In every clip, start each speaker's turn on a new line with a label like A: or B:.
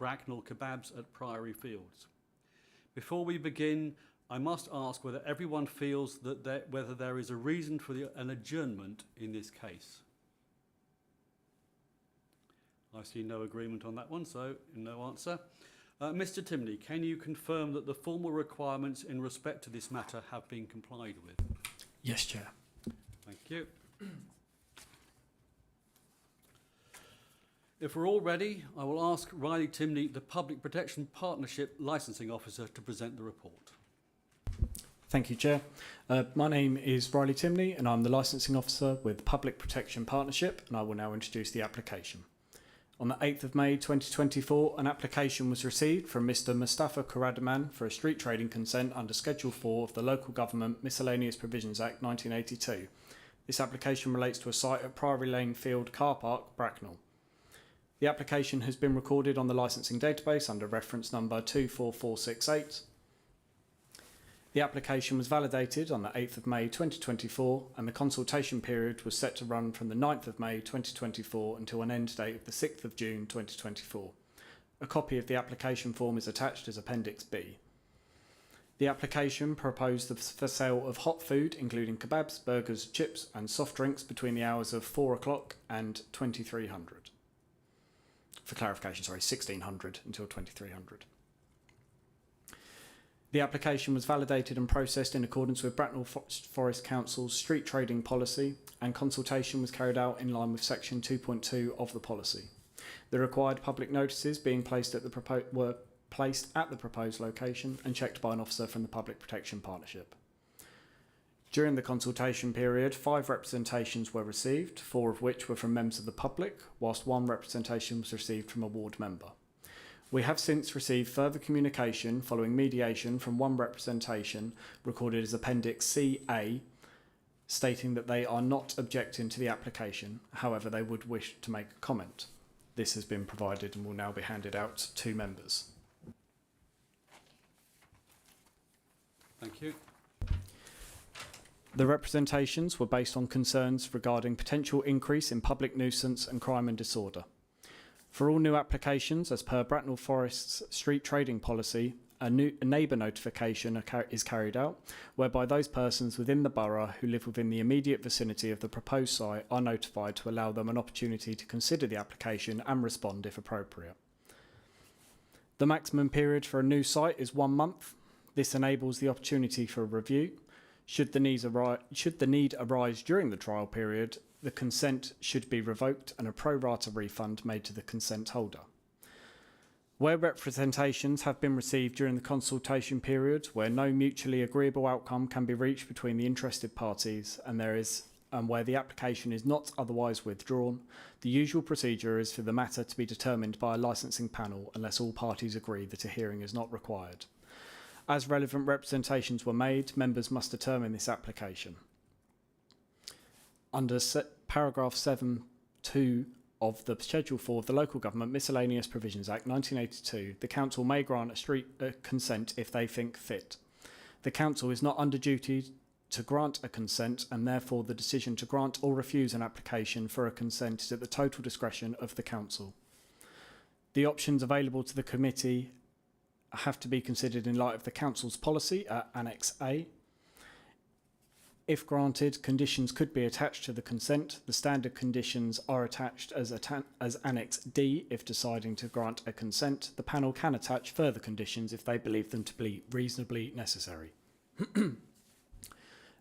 A: Bracknell Kebabs at Priory Fields. Before we begin, I must ask whether everyone feels that whether there is a reason for an adjournment in this case. I see no agreement on that one, so no answer. Mr. Timney, can you confirm that the formal requirements in respect to this matter have been complied with?
B: Yes, Chair.
A: Thank you. If we're all ready, I will ask Riley Timney, the Public Protection Partnership Licensing Officer, to present the report.
B: Thank you, Chair. My name is Riley Timney and I'm the Licensing Officer with Public Protection Partnership, and I will now introduce the application. On the 8th of May 2024, an application was received from Mr Mustafa Kuradaman for a street trading consent under Schedule 4 of the Local Government Miscellaneous Provisions Act 1982. This application relates to a site at Priory Lane Field Car Park, Bracknell. The application has been recorded on the licensing database under reference number 24468. The application was validated on the 8th of May 2024 and the consultation period was set to run from the 9th of May 2024 until an end date of the 6th of June 2024. A copy of the application form is attached as Appendix B. The application proposed for sale of hot food including kebabs, burgers, chips and soft drinks between the hours of 4 o'clock and 2300. For clarification, 1600 until 2300. The application was validated and processed in accordance with Bracknell Forest Council's street trading policy, and consultation was carried out in line with section 2.2 of the policy. The required public notices being placed were placed at the proposed location and checked by an officer from the Public Protection Partnership. During the consultation period, 5 representations were received, 4 of which were from members of the public, whilst 1 representation was received from a ward member. We have since received further communication following mediation from 1 representation recorded as Appendix CA, stating that they are not objecting to the application, however they would wish to make a comment. This has been provided and will now be handed out to members.
A: Thank you.
B: The representations were based on concerns regarding potential increase in public nuisance and crime and disorder. For all new applications, as per Bracknell Forest's street trading policy, a neighbour notification is carried out, whereby those persons within the borough who live within the immediate vicinity of the proposed site are notified to allow them an opportunity to consider the application and respond if appropriate. The maximum period for a new site is 1 month. This enables the opportunity for a review. Should the need arise during the trial period, the consent should be revoked and a pro rata refund made to the consent holder. Where representations have been received during the consultation period where no mutually agreeable outcome can be reached between the interested parties and where the application is not otherwise withdrawn, the usual procedure is for the matter to be determined by a licensing panel unless all parties agree that a hearing is not required. As relevant representations were made, members must determine this application. Under paragraph 7.2 of the Schedule 4 of the Local Government Miscellaneous Provisions Act 1982, the Council may grant a street consent if they think fit. The Council is not under duty to grant a consent, and therefore the decision to grant or refuse an application for a consent is at the total discretion of the Council. The options available to the committee have to be considered in light of the Council's policy at Annex A. If granted, conditions could be attached to the consent. The standard conditions are attached as Annex D if deciding to grant a consent. The panel can attach further conditions if they believe them to be reasonably necessary.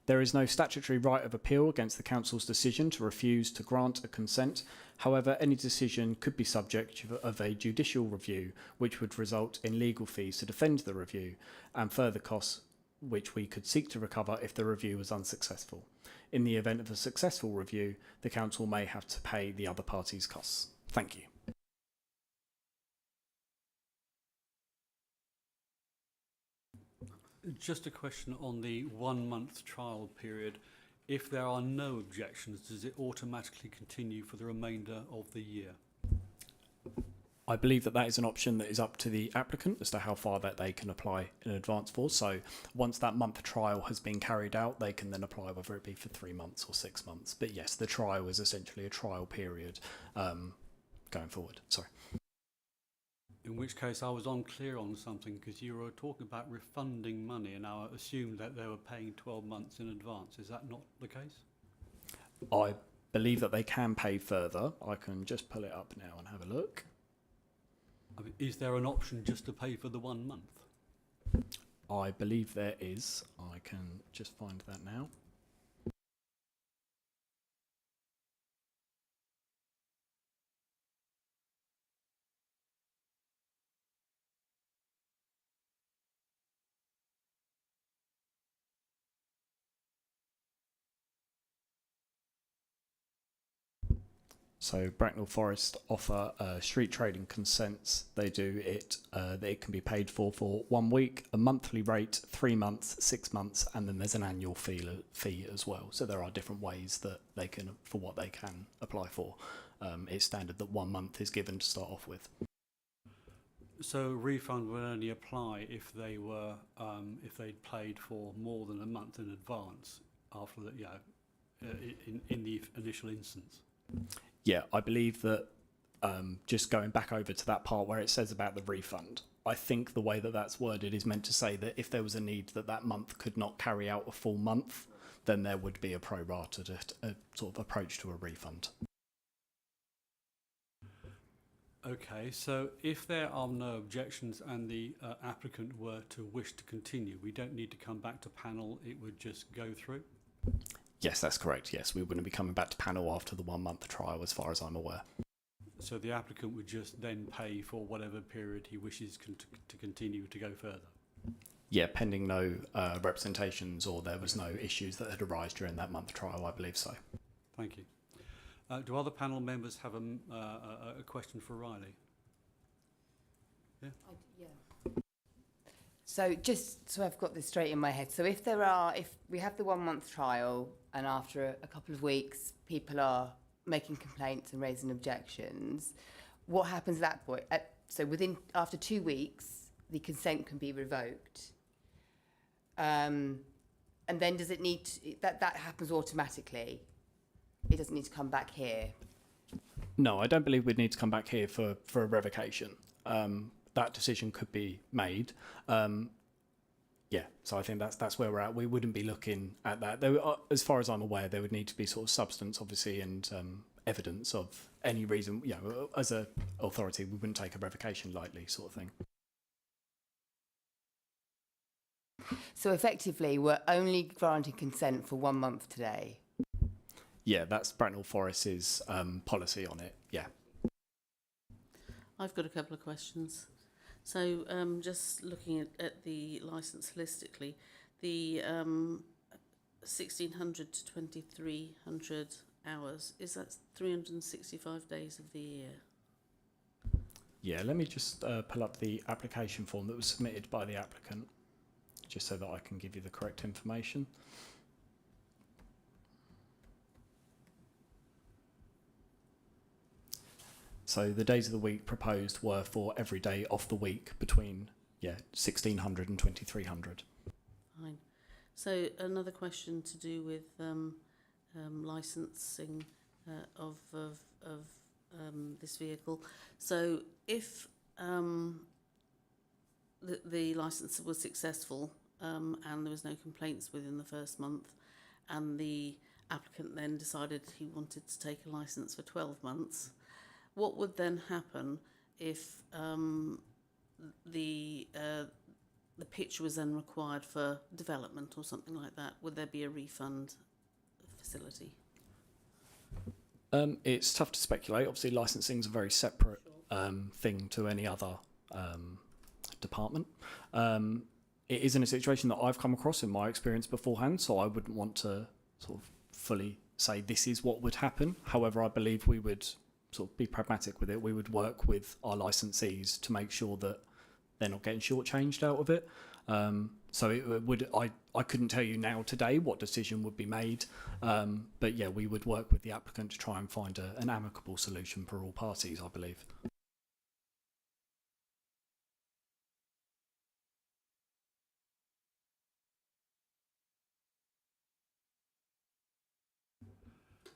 B: There is no statutory right of appeal against the Council's decision to refuse to grant a consent. However, any decision could be subject of a judicial review, which would result in legal fees to defend the review and further costs which we could seek to recover if the review was unsuccessful. In the event of a successful review, the Council may have to pay the other party's costs. Thank you.
A: Just a question on the 1 month trial period. If there are no objections, does it automatically continue for the remainder of the year?
B: I believe that is an option that is up to the applicant as to how far that they can apply in advance for. So once that month trial has been carried out, they can then apply whether it be for 3 months or 6 months. But yes, the trial is essentially a trial period going forward. Sorry.
A: In which case I was unclear on something, because you were talking about refunding money and I assumed that they were paying 12 months in advance. Is that not the case?
B: I believe that they can pay further. I can just pull it up now and have a look.
A: I mean, is there an option just to pay for the 1 month?
B: I believe there is. I can just find that now. So Bracknell Forest offer street trading consents. They do it. It can be paid for 1 week, a monthly rate, 3 months, 6 months, and then there's an annual fee as well. So there are different ways that they can, for what they can apply for. It's standard that 1 month is given to start off with.
A: So refund would only apply if they were if they'd paid for more than a month in advance after the in the initial instance.
B: Yeah, I believe that just going back over to that part where it says about the refund, I think the way that that's worded is meant to say that if there was a need that month could not carry out a full month, then there would be a pro-rated sort of approach to a refund.
A: Okay, so if there are no objections and the applicant were to wish to continue, we don't need to come back to panel, it would just go through?
B: Yes, that's correct. Yes, we wouldn't be coming back to panel after the 1 month trial, as far as I'm aware.
A: So the applicant would just then pay for whatever period he wishes to continue to go further?
B: Yeah, pending no representations or there was no issues that had arisen during that month trial, I believe so.
A: Thank you. Do other panel members have a question for Riley? Yeah.
C: So just so I've got this straight in my head, so if we have the 1 month trial and after a couple of weeks people are making complaints and raising objections, what happens at that point? So after 2 weeks, the consent can be revoked, and then does it need that happens automatically? It doesn't need to come back here.
B: No, I don't believe we'd need to come back here for a revocation. That decision could be made. Yeah, so I think that's where we're at. We wouldn't be looking at that. As far as I'm aware, there would need to be sort of substance, obviously, and evidence of any reason. You know, as an authority, we wouldn't take a revocation lightly, sort of thing.
C: So effectively, we're only granting consent for 1 month today.
B: Yeah, that's Bracknell Forest's policy on it. Yeah.
D: I've got a couple of questions. So just looking at the licence holistically, the 1,600 to 2,300 hours, is that 365 days of the year?
B: Yeah, let me just pull up the application form that was submitted by the applicant, just so that I can give you the correct information. So the days of the week proposed were for every day of the week between 1,600 and 2,300.
D: Fine. So another question to do with licensing of this vehicle. So if the licence was successful and there was no complaints within the first month, and the applicant then decided he wanted to take a licence for 12 months, what would then happen if the pitch was then required for development or something like that? Would there be a refund facility?
B: It's tough to speculate. Obviously, licensing is a very separate thing to any other department. It isn't a situation that I've come across in my experience beforehand, so I wouldn't want to sort of fully say this is what would happen. However, I believe we would sort of be pragmatic with it. We would work with our licensees to make sure that they're not getting shortchanged out of it. So it would. I couldn't tell you now today what decision would be made, but yeah, we would work with the applicant to try and find an amicable solution for all parties, I believe.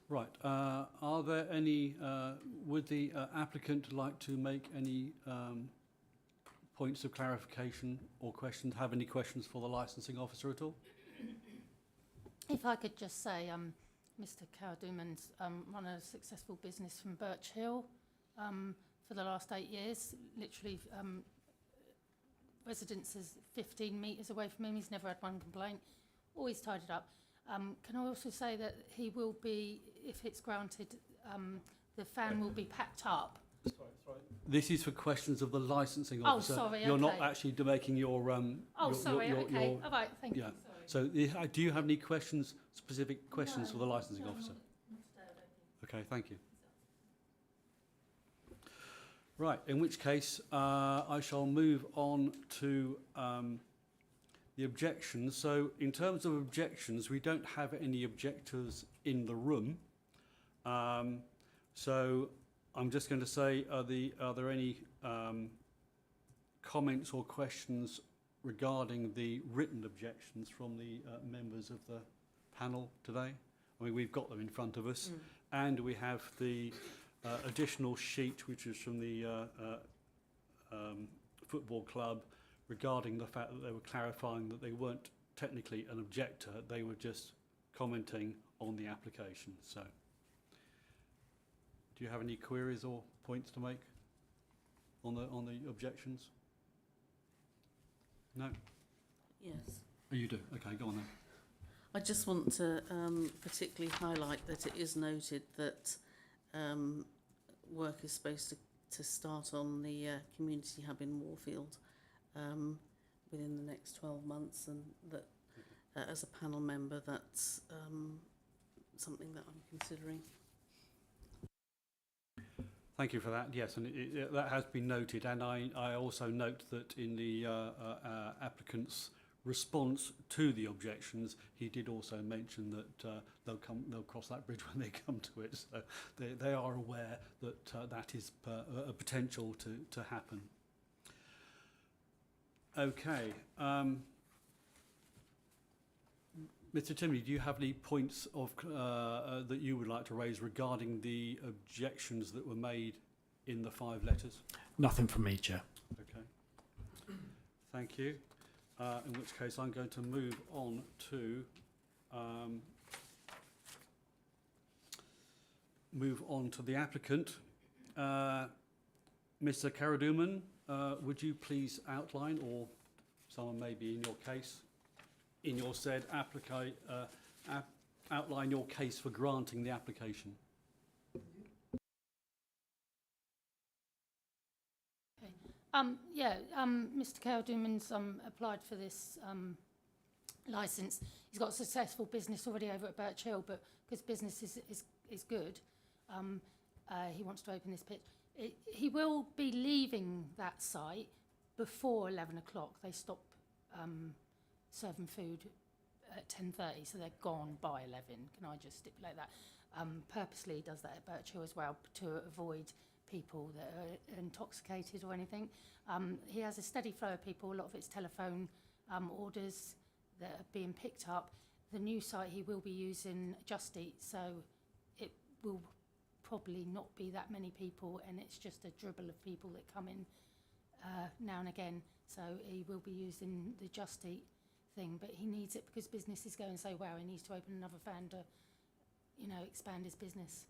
A: Right. Are there any? Would the applicant like to make any points of clarification or questions? Have any questions for the licensing officer at all?
E: If I could just say, Mr. Cowduman's run a successful business from Birch Hill for the last 8 years. Literally, residences 15 metres away from him. He's never had one complaint. Always tidied up. Can I also say that he will be, if it's granted, the fan will be packed up.
A: Sorry. This is for questions of the licensing
E: Oh,
A: officer.
E: sorry,
A: You're not
E: okay.
A: actually making your
E: Oh, sorry, okay. All right, thank
A: yeah.
E: you. Sorry.
A: So, do you have any questions, specific questions for the licensing officer? Okay, thank you. Right, in which case I shall move on to the objections. So, in terms of objections, we don't have any objectors in the room. So, I'm just going to say, are there any comments or questions regarding the written objections from the members of the panel today? I mean, we've got them in front of us, and we have the additional sheet, which is from the football club, regarding the fact that they were clarifying that they weren't technically an objector, they were just commenting on the application. So, do you have any queries or points to make on the objections? No?
D: Yes.
A: Oh, you do? Okay, go on then.
D: I just want to particularly highlight that it is noted that work is supposed to start on the community hub in Warfield within the next 12 months, and that as a panel member, that's something that I'm considering.
A: Thank you for that. Yes, and that has been noted, and I also note that in the applicant's response to the objections, he did also mention that they'll cross that bridge when they come to it. So they are aware that that is a potential to happen. Okay. Mr. Timley, do you have any points of that you would like to raise regarding the objections that were made in the 5 letters?
B: Nothing from me, Chair.
A: Okay. Thank you. In which case, I'm going to move on to the applicant. Mr. Karaduman, would you please outline, or someone maybe in your case, in your said outline your case for granting the application?
E: Mr. Cowduman's applied for this licence. He's got a successful business already over at Birch Hill, but because business is good, he wants to open this pitch. He will be leaving that site before 11 o'clock. They stop serving food at 10:30, so they're gone by 11. Can I just stipulate that? Purposely does that at Birch Hill as well to avoid people that are intoxicated or anything. He has a steady flow of people. A lot of it's telephone orders that are being picked up. The new site he will be using Just Eat, so it will probably not be that many people, and it's just a dribble of people that come in now and again. So he will be using the Just Eat thing, but he needs it because business is going so well. He needs to open another van to, expand his business.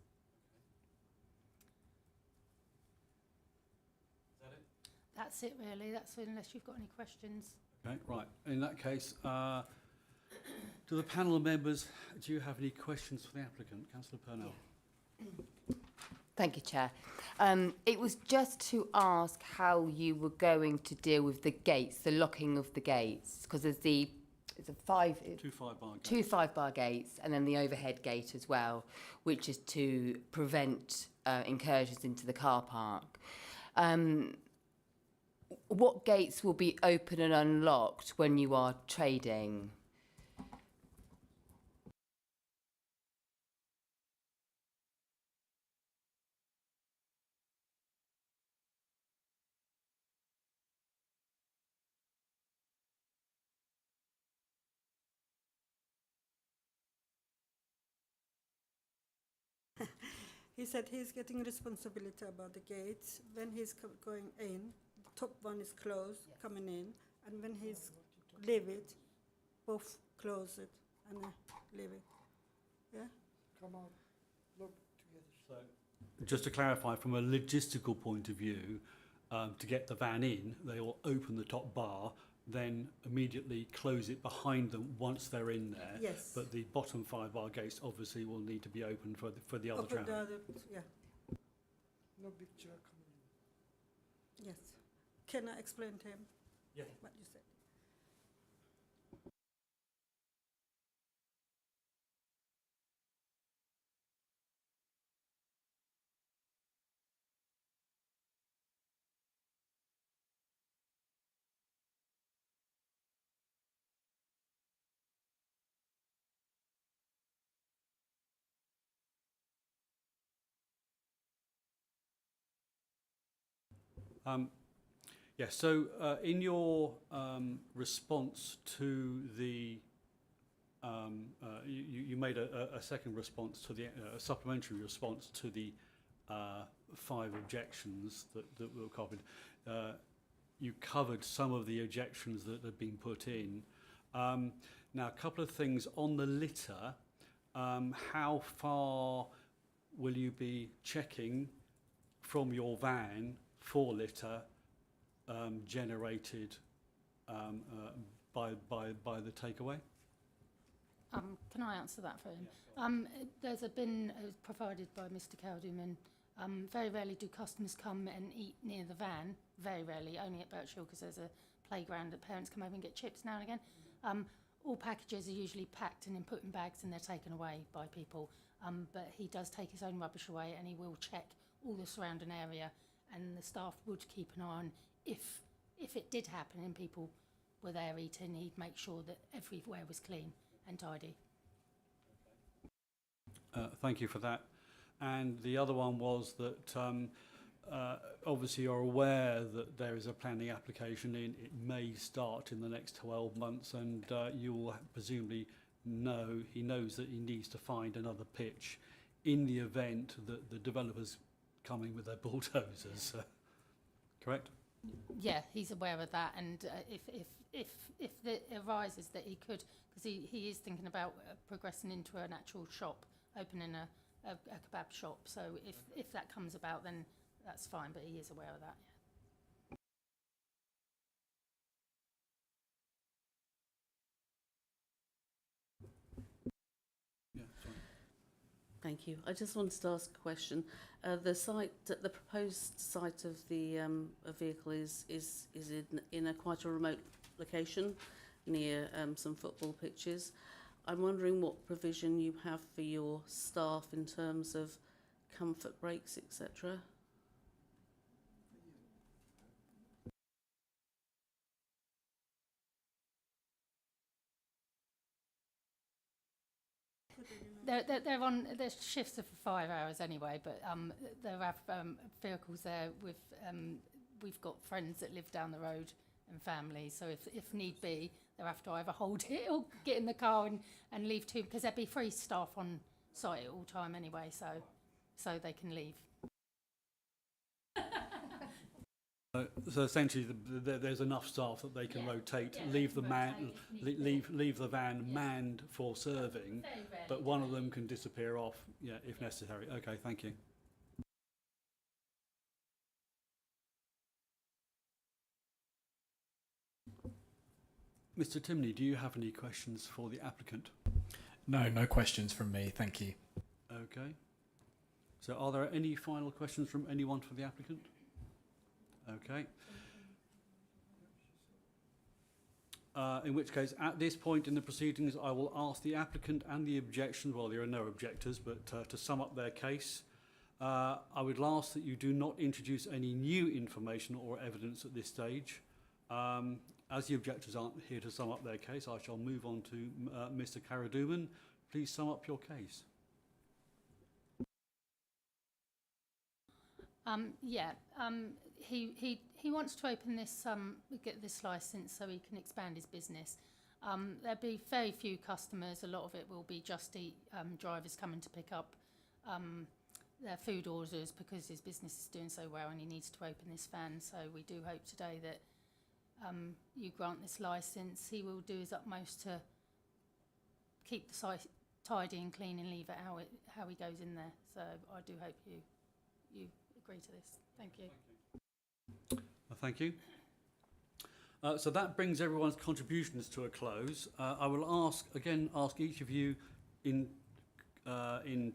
E: That's it, really. That's it, unless you've got any questions.
A: Okay, right. In that case, do the panel members, do you have any questions for the applicant? Councillor Purnell.
C: Thank you, Chair. It was just to ask how you were going to deal with the gates, the locking of the gates, because there's two 5-bar gates. 2 5-bar gates, and then the overhead gate as well, which is to prevent incursions into the car park. What gates will be open and unlocked when you are trading?
F: He said he's getting responsibility about the gates. When he's going in, top one is closed,
C: Yes.
F: coming in, and when he's leave it, both close it and leave it. Yeah?
A: Just to clarify, from a logistical point of view, to get the van in, they will open the top bar, then immediately close it behind them once they're in there.
F: Yes.
A: But the bottom 5 bar gates obviously will need to be open for the other
F: Open
A: traffic.
F: the other, yeah.
G: No big truck coming in.
F: Yes. Can I explain to him?
A: Yeah.
F: What you said?
A: Yes, so in your response to the, you made a second response to the, a supplementary response to the 5 objections that were copied. You covered some of the objections that had been put in. Now, a couple of things on the litter. How far will you be checking from your van for litter generated by the takeaway?
E: Can I answer that for him? There's a bin provided by Mr. Cowduman. Very rarely do customers come and eat near the van. Very rarely, only at Birch Hill because there's a playground that parents come over and get chips now and again. All packages are usually packed and then put in bags and they're taken away by people. But he does take his own rubbish away and he will check all the surrounding area, and the staff would keep an eye on if it did happen and people were there eating, he'd make sure that everywhere was clean and tidy.
A: Thank you for that. And the other one was that obviously you're aware that there is a planning application in. It may start in the next 12 months, and you will presumably know, he knows that he needs to find another pitch in the event that the developer's coming with their bulldozers. Correct?
E: Yeah, he's aware of that, and if it arises that he could, because he is thinking about progressing into an actual shop, opening a kebab shop. So if that comes about, then that's fine. But he is aware of that.
A: Yeah, sorry.
D: Thank you. I just wanted to ask a question. The proposed site of the vehicle is in a quite a remote location near some football pitches. I'm wondering what provision you have for your staff in terms of comfort breaks, etc.
E: They're on their shifts are for 5 hours anyway, but there are vehicles there with we've got friends that live down the road and family, so if need be, they'll have to either hold it or get in the car and leave too, because there'll be 3 staff on site at all time anyway, so they can leave.
A: So essentially, there's enough staff that they can
E: Yeah.
A: rotate,
E: Yeah,
A: leave
E: they
A: the
E: can
A: man,
E: rotate if need be.
A: leave the van
E: Yeah.
A: manned for serving,
E: Very rarely
A: but one of
E: do they.
A: them can disappear off, yeah, if necessary. Okay, thank you. Mr. Timney, do you have any questions for the applicant?
H: No, no questions from me. Thank you.
A: Okay. So are there any final questions from anyone for the applicant? Okay. In which case, at this point in the proceedings, I will ask the applicant and the objections, well, there are no objectors, but to sum up their case. I would ask that you do not introduce any new information or evidence at this stage. As the objectors aren't here to sum up their case, I shall move on to Mr. Karaduman. Please sum up your case.
E: He wants to open this, get this license so he can expand his business. There'll be very few customers. A lot of it will be Just Eat drivers coming to pick up their food orders because his business is doing so well and he needs to open this van. So we do hope today that you grant this licence. He will do his utmost to keep the site tidy and clean and leave it how he goes in there. So I do hope you agree to this. Thank you.
A: Thank you. So that brings everyone's contributions to a close. I will ask each of you in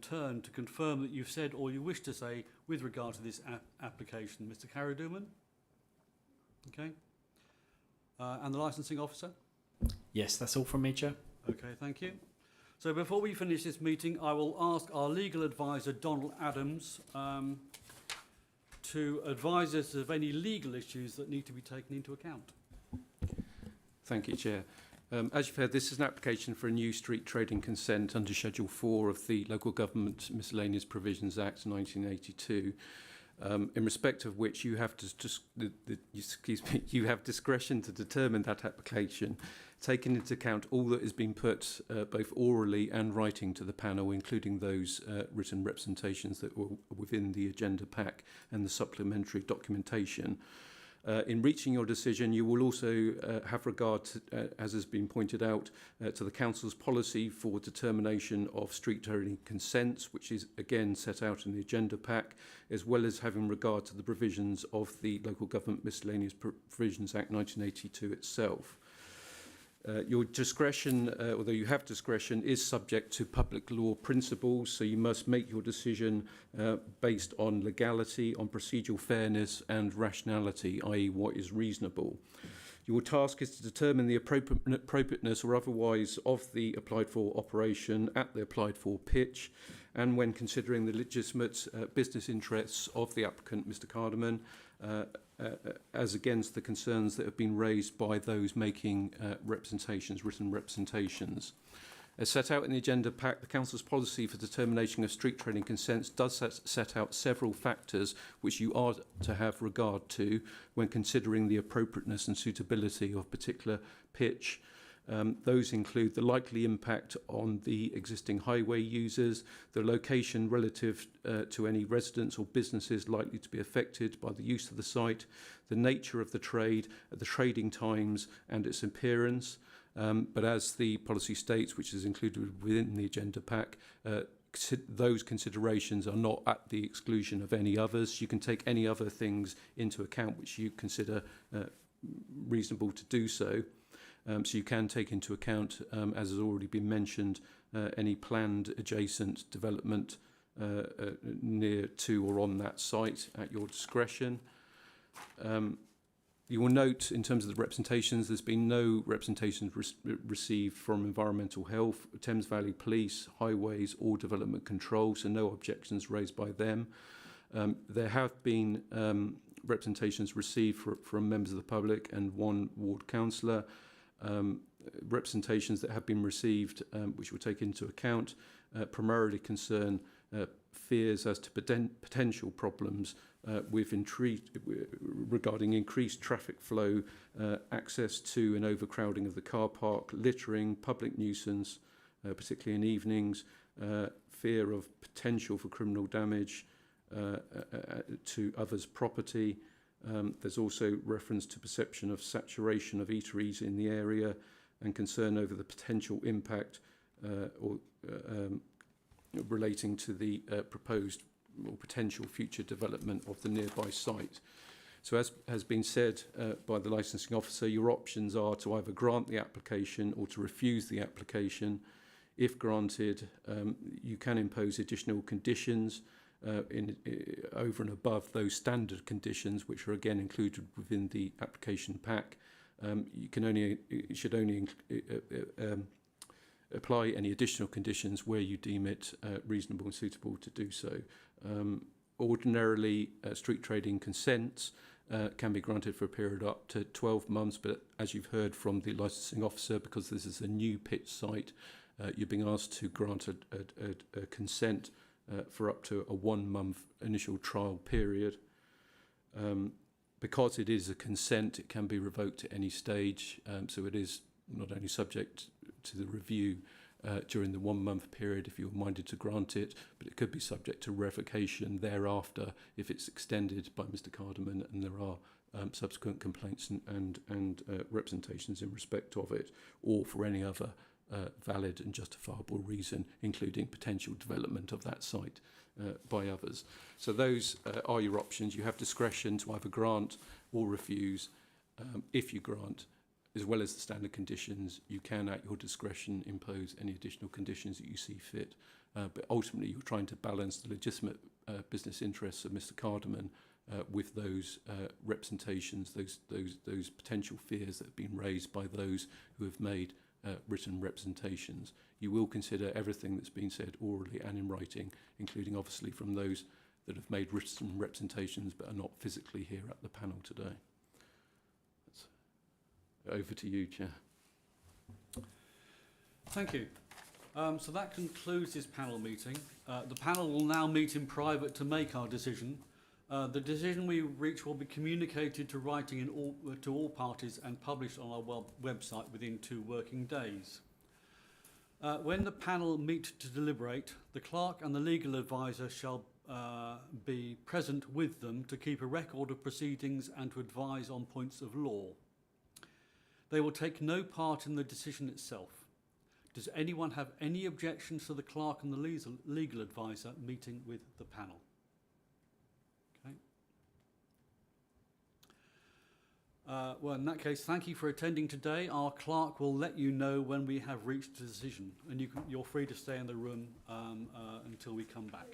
A: turn to confirm that you've said all you wish to say with regard to this application. Mr. Carradooman? Okay. And the licensing officer?
B: Yes, that's all from me, Chair.
A: Okay, thank you. So before we finish this meeting, I will ask our legal advisor, Donald Adams, to advise us of any legal issues that need to be taken into account.
I: Thank you, Chair. As you've heard, this is an application for a new street trading consent under Schedule 4 of the Local Government Miscellaneous Provisions Act 1982, in respect of which you have you have discretion to determine that application, taking into account all that has been put both orally and writing to the panel, including those written representations that were within the agenda pack and the supplementary documentation. In reaching your decision, you will also have regard, to, as has been pointed out, to the Council's policy for determination of street trading consents, which is again set out in the agenda pack, as well as having regard to the provisions of the Local Government Miscellaneous Provisions Act 1982 itself. Your discretion, although you have discretion, is subject to public law principles, so you must make your decision based on legality, on procedural fairness and rationality, i.e. what is reasonable. Your task is to determine the appropriateness or otherwise of the applied for operation at the applied for pitch, and when considering the legitimate business interests of the applicant, Mr. Carderman, as against the concerns that have been raised by those making written representations. As set out in the agenda pack, the Council's policy for determination of street trading consents does set out several factors which you are to have regard to when considering the appropriateness and suitability of particular pitch. Those include the likely impact on the existing highway users, the location relative to any residents or businesses likely to be affected by the use of the site, the nature of the trade, the trading times and its appearance. But as the policy states, which is included within the agenda pack, those considerations are not at the exclusion of any others. You can take any other things into account which you consider reasonable to do so. So you can take into account, as has already been mentioned, any planned adjacent development near to or on that site at your discretion. You will note, in terms of the representations, there's been no representations received from Environmental Health, Thames Valley Police, Highways or Development Control, so no objections raised by them. There have been representations received from members of the public and one ward councillor. Representations that have been received, which we'll take into account, primarily concern fears as to potential problems regarding increased traffic flow, access to and overcrowding of the car park, littering, public nuisance, particularly in evenings, fear of potential for criminal damage to others' property. There's also reference to perception of saturation of eateries in the area and concern over the potential impact relating to the proposed or potential future development of the nearby site. So as has been said by the licensing officer, your options are to either grant the application or to refuse the application. If granted, you can impose additional conditions over and above those standard conditions, which are again included within the application pack. You should only apply any additional conditions where you deem it reasonable and suitable to do so. Ordinarily, street trading consents can be granted for a period up to 12 months, but as you've heard from the licensing officer, because this is a new pitch site, you're being asked to grant a consent for up to a 1 month initial trial period. Because it is a consent, it can be revoked at any stage, so it is not only subject to the review during the 1 month period if you're minded to grant it, but it could be subject to revocation thereafter if it's extended by Mr. Cardiman and there are subsequent complaints and representations in respect of it, or for any other valid and justifiable reason, including potential development of that site by others. So those are your options. You have discretion to either grant or refuse. If you grant, as well as the standard conditions, you can at your discretion impose any additional conditions that you see fit. But ultimately you're trying to balance the legitimate business interests of Mr. Cardiman with those representations, those potential fears that have been raised by those who have made written representations. You will consider everything that's been said orally and in writing, including obviously from those that have made written representations but are not physically here at the panel today. That's over to you, Chair.
A: Thank you. So that concludes this panel meeting. The panel will now meet in private to make our decision. The decision we reach will be communicated to writing to all parties and published on our website within 2 working days. When the panel meet to deliberate, the clerk and the legal advisor shall be present with them to keep a record of proceedings and to advise on points of law. They will take no part in the decision itself. Does anyone have any objections to the clerk and the legal advisor meeting with the panel? Well, in that case, thank you for attending today. Our clerk will let you know when we have reached a decision, and you're free to stay in the room until we come back.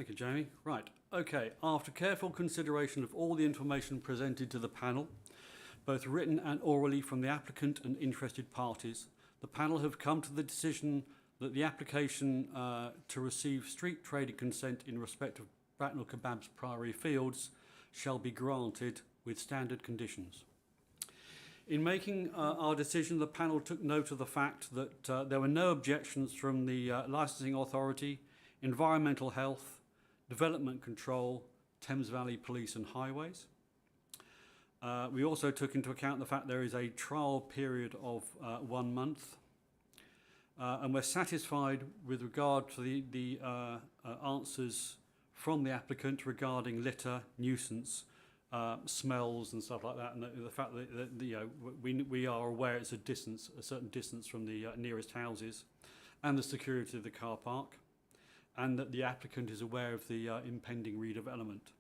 A: Thank you, Jamie. Right, okay. After careful consideration of all the information presented to the panel, both written and orally from the applicant and interested parties, the panel have come to the decision that the application to receive street trading consent in respect of Bracknell Kebabs Priory Fields shall be granted with standard conditions. In making our decision, the panel took note of the fact that there were no objections from the licensing authority, environmental health, development control, Thames Valley Police and Highways. We also took into account the fact there is a trial period of 1 month. And we're satisfied with regard to the answers from the applicant regarding litter, nuisance, smells and stuff like that, and the fact that you know, we are aware it's a certain distance from the nearest houses, and the security of the car park, and that the applicant is aware of the impending redevelopment.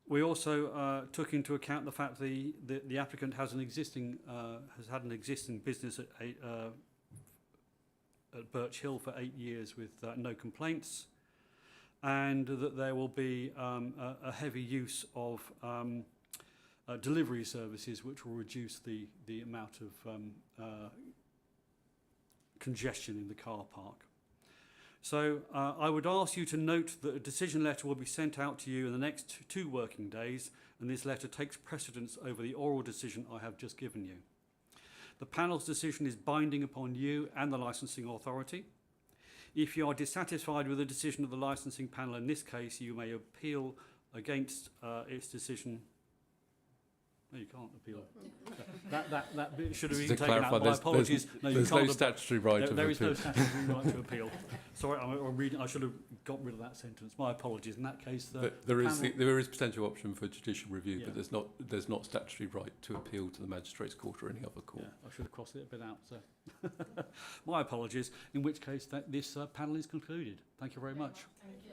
A: We also took into account the fact the applicant has had an existing business at Birch Hill for 8 years with no complaints, and that there will be a heavy use of delivery services, which will reduce the amount of congestion in the car park. So I would ask you to note that a decision letter will be sent out to you in the next 2 working days, and this letter takes precedence over the oral decision I have just given you. The panel's decision is binding upon you and the licensing authority. If you are dissatisfied with the decision of the licensing panel in this case, you may appeal against its decision. No, you can't appeal. That bit should have
I: Just
A: been
I: to
A: taken out.
I: clarify,
A: My apologies. No, you
I: there's
A: can't
I: no statutory right of
A: there is no
I: appeal.
A: statutory right to appeal. Sorry, I'm reading. I should have got rid of that sentence. My apologies. In that case,
I: There is potential option for judicial review,
A: Yeah.
I: but there's not statutory right to appeal to the magistrates' court or any other court.
A: Yeah, I should have crossed it a bit out. So, my apologies. In which case, this panel is concluded. Thank you very much.
E: Thank you.